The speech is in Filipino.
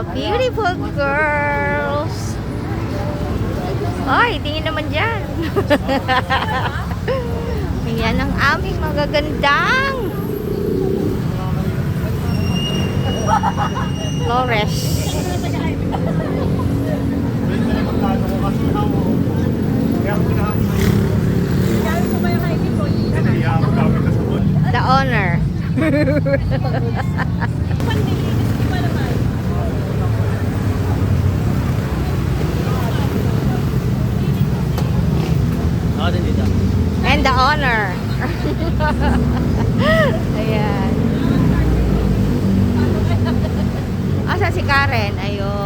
beautiful girls. Ay, tingin naman dyan. Ayan ang aming magagandang Flores. The owner. And the owner. Ayan. Asa si Karen? Ayun.